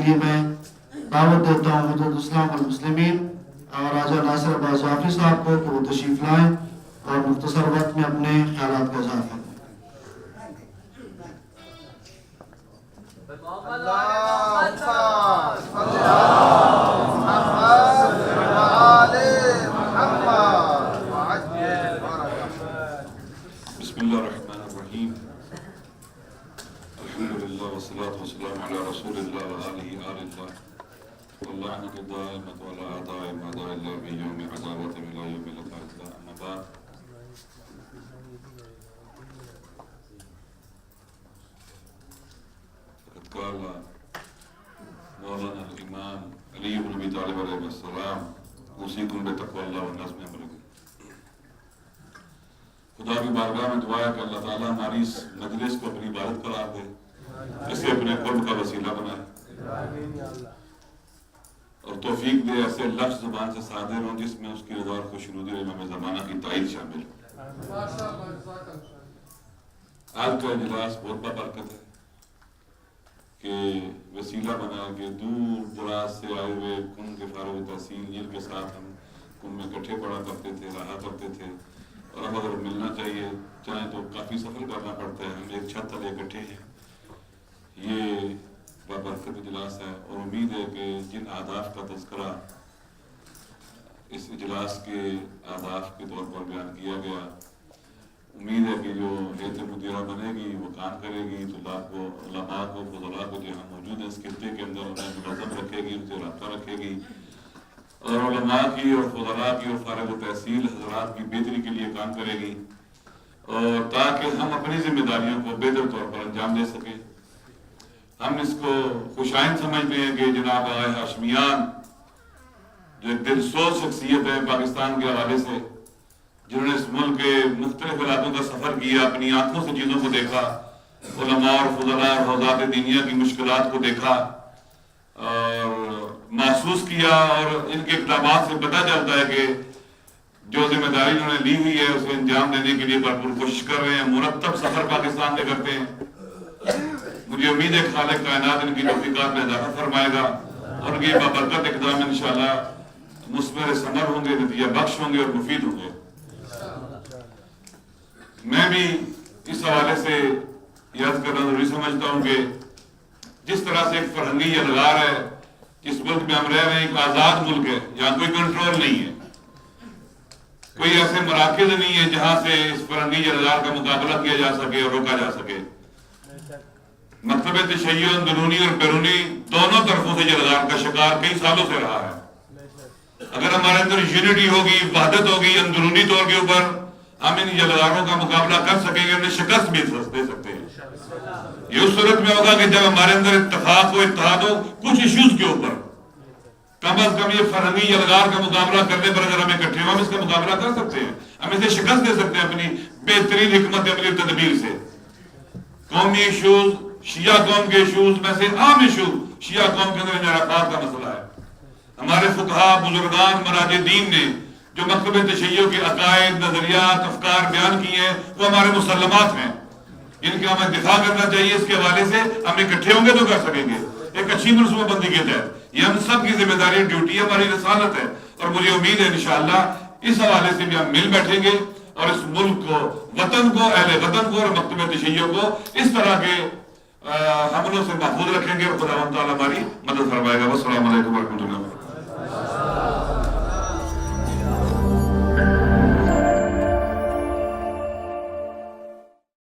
لیے میں دعوت دیتا ہوں حضرت اسلام المسلمین اور راجہ ناصر عباس جعفری صاحب کو کہ وہ تشریف لائیں اور مختصر وقت میں اپنے خیالات کا اظہار کریں۔ بسم اللہ الرحمن الرحیم، الحمدللہ والصلاة والسلام علی رسول اللہ وآلہ آل اللہ واللعنۃ الدائمۃ علی اعداء اعداء اللہ من یوم عداوتہم الی یوم لقاء اللہ، اما بعد۔ فقد قال مولانا الامام علی بن ابی طالب علیہ السلام اوصیکم بتقوی اللہ والنظم امرکم۔ خدا کی بارگاہ میں دعا ہے کہ اللہ تعالیٰ ہماری اس مجلس کو اپنی عبادت قرار دے، اسے اپنے قرب کا وسیلہ بنائے اور توفیق دے ایسے لفظ زبان سے صادر ہوں جس میں اس کی رضا اور خوشنودی اور امام زمانہ کی تائید شامل ہو۔ آج کا اجلاس بہت بابرکت ہے کہ وسیلہ بنا کہ دور دراز سے آئے ہوئے کن کے فارغ تحصیل جن کے ساتھ ہم کن میں اکٹھے پڑھا کرتے تھے، رہا کرتے تھے، اور اب اگر ملنا چاہیے چاہیں تو کافی سفر کرنا پڑتا ہے، ہم ایک چھت تلے اکٹھے ہیں۔ یہ بابرکت اجلاس ہے اور امید ہے کہ جن اہداف کا تذکرہ اس اجلاس کے اہداف کے طور پر بیان کیا گیا، امید ہے کہ جو ہیئت مدیرہ بنے گی وہ کام کرے گی، طلاب کو، علماء کو، فضلاء کو جو ہم موجود ہیں اس خطے کے اندر انہیں منظم رکھے گی، ان سے رابطہ رکھے گی، اور علماء کی اور فضلاء کی اور فارغ التحصیل حضرات کی بہتری کے لیے کام کرے گی، اور تاکہ ہم اپنی ذمہ داریوں کو بہتر طور پر انجام دے سکیں۔ ہم اس کو خوشائند سمجھتے ہیں کہ جناب آغا ہاشمیان جو ایک دلسوز شخصیت ہے پاکستان کے حوالے سے، جنہوں نے اس ملک کے مختلف علاقوں کا سفر کیا، اپنی آنکھوں سے چیزوں کو دیکھا، علماء اور فضلاء اور حوزات دینیہ کی مشکلات کو دیکھا اور محسوس کیا، اور ان کے اقدامات سے پتہ چلتا ہے کہ جو ذمہ داری انہوں نے لی ہوئی ہے اسے انجام دینے کے لیے بھرپور کوشش کر رہے ہیں، مرتب سفر پاکستان میں کرتے ہیں۔ مجھے امید ہے خالق کائنات ان کی توفیقات میں اضافہ فرمائے گا اور ان کی بابرکت اقدام انشاءاللہ مثمر ثمر ہوں گے، نتیجہ بخش ہوں گے اور مفید ہوں گے۔ میں بھی اس حوالے سے یاد کرنا ضروری سمجھتا ہوں کہ جس طرح سے ایک فرہنگی یلغار ہے، جس ملک میں ہم رہ رہے ہیں ایک آزاد ملک ہے، یہاں کوئی کنٹرول نہیں ہے، کوئی ایسے مراکز نہیں ہے جہاں سے اس فرہنگی یلغار کا مقابلہ کیا جا سکے اور روکا جا سکے۔ مکتب تشیع اندرونی اور بیرونی دونوں طرفوں سے یلغار کا شکار کئی سالوں سے رہا ہے۔ اگر ہمارے اندر یونٹی ہوگی، وحدت ہوگی اندرونی طور کے اوپر، ہم ان یلغاروں کا مقابلہ کر سکیں گے، انہیں شکست بھی دے سکتے ہیں۔ یہ اس صورت میں ہوگا کہ جب ہمارے اندر اتفاق ہو، اتحاد ہو کچھ ایشوز کے اوپر، کم از کم یہ فرہنگی یلغار کا مقابلہ کرنے پر اگر ہم اکٹھے ہوں ہم اس کا مقابلہ کر سکتے ہیں، ہم اسے شکست دے سکتے ہیں اپنی بہترین حکمت عملی اور تدبیر سے۔ قومی ایشوز، شیعہ قوم کے ایشوز میں سے عام ایشو شیعہ قوم کے اندر انحرافات کا مسئلہ ہے۔ ہمارے فقہاء، بزرگان، مراجع دین نے جو مکتب تشیع کے عقائد، نظریات، افکار بیان کیے ہیں وہ ہمارے مسلمات ہیں، ان کا ہمیں دفاع کرنا چاہیے۔ اس کے حوالے سے ہم اکٹھے ہوں گے تو کر سکیں گے ایک اچھی منصوبہ بندی کے تحت۔ یہ ہم سب کی ذمہ داری، ڈیوٹی ہے، ہماری رسالت ہے، اور مجھے امید ہے انشاءاللہ اس حوالے سے بھی ہم مل بیٹھیں گے اور اس ملک کو، وطن کو، اہل وطن کو اور مکتب تشیع کو اس طرح کے حملوں سے محفوظ رکھیں گے، اور خداوند تعالیٰ ہماری مدد فرمائے گا۔ والسلام علیکم ورحمۃ اللہ۔